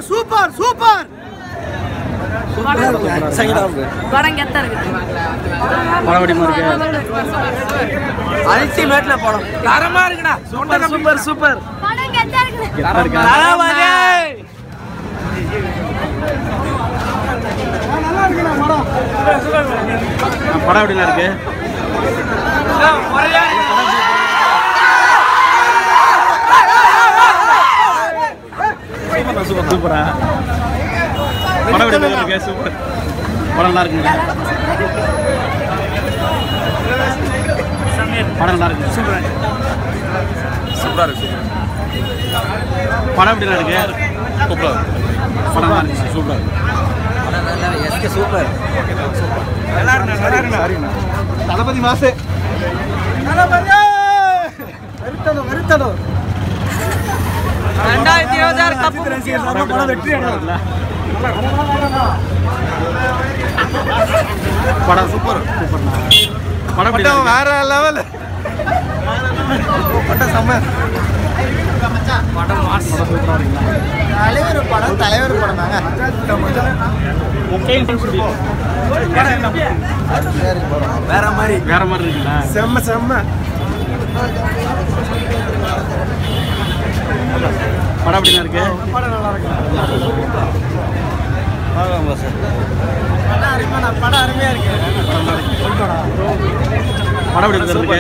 Super super super படம் கெத்தா இருக்கு. படம் எப்படிமா இருக்கு? அல்டிமேட்ல படம் தரமா இருக்குடா. Super super super. படம் கெத்தா இருக்கு. கெத்தா இருக்கா? நல்லா இருக்குடா படம். படம் எப்படிலாம் இருக்கு? சூப்பரா படம் எப்படி இருக்கு? சூப்பர் படம் நல்லா இருக்குங்க. படம் நல்லா இருக்கு. சூப்பரா சூப்பரா இருக்கு. படம் எப்படி இருக்கு? சூப்பரா படம் நல்லா இருக்கு. சூப்பரா எஸ்கே சூப்பர். நல்லா இருக்கு. தளபதி மாசே தளபதி வெறுத்ததோ வெறுத்ததோ 2026 கப் படம் வெற்றி அடையல. படம் சூப்பர் சூப்பர்ண்ணா. படம் வேற லெவல். படம் செம்ம. படம் மாஸ். சூப்பரா இருக்குங்களா? தலைவர் படம் தாங்க. வேற மாதிரி இருக்குங்களா? செம்ம செம்ம. படம் எப்படிலாம் இருக்கு? படம் நல்லா இருக்கு. படம் அருமையா இருக்கு. படம் எப்படி இருக்கு?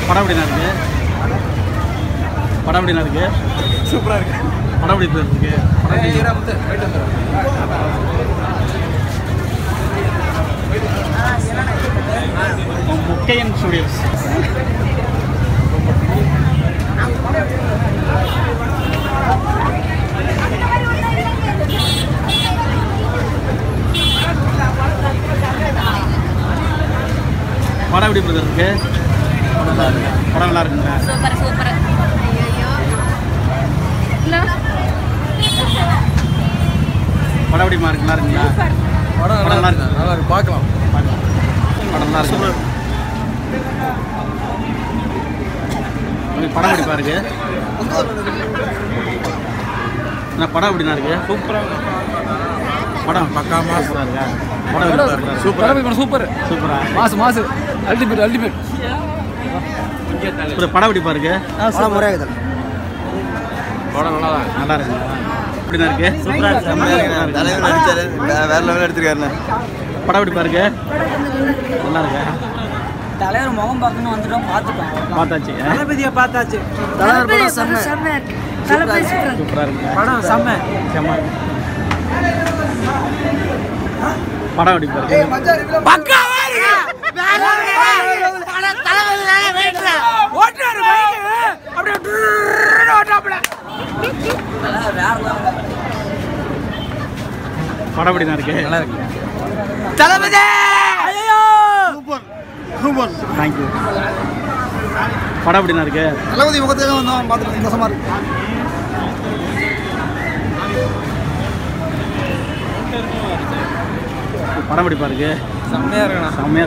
படம் எப்படிலாம் இருக்கு? படம் எப்படிலாம் இருக்கு? சூப்பரா இருக்கு. படம் எப்படி இருக்கு? முக்கையன் ஸ்டுடியோஸ். படம் எப்படி இருக்கு? படம் நல்லா இருக்குங்க. Super super. படம் எப்படிமா இருக்கு? நல்லா இருக்குங்களா? படம் நல்லா இருக்கு. நல்லா இருக்கு. பார்க்கலாம். படம் நல்லா இருக்கு. படம் எப்படி பாருங்க? படம் எப்படின்னா இருக்கு? சூப்பராக படம் பக்கா மாசா இருக்கா? படம் சூப்பர் சூப்பர் சூப்பரா மாசு மாசு அல்டிமேட் அல்டிமேட். படம் எப்படி பாருங்க? முறையாக படம் நல்லா இருக்கு. எப்படின்னா இருக்கு? சூப்பரா இருக்கு. தலைவர் நடிச்சாரு. வேற லெவல் எடுத்துருக்காருண்ணே. படம் எப்படி பாருங்க? நல்லா இருக்கா? தலைவர் முகம் பார்க்கணும் வந்துட்டோம். பார்த்தாச்சு. தளபதியை பார்த்தாச்சு. தலைவர் படம் செம்ம இருக்கு. தளபதி சூப்பரா இருக்கு. படம் செம்ம செம்ம. படம் எப்படி பாருங்க? பக்காவா இருக்கு. தளபதி வெயிட்ல ஓட்டுறாரு பைக். அப்படியே ஓட்டாப்ல. படம் எப்படின்னா இருக்கு? நல்லா இருக்கு. தளபதி ஐயோ சூப்பர் சூப்பர். Thank you. படம் எப்படின்னா இருக்கு? தளபதி முகத்துக்கு வந்தோம் பார்த்துட்டு சந்தோஷமா இருக்கு. படம் எப்படி பாருங்க? செம்மையா இருக்குண்ணா. செம்மையா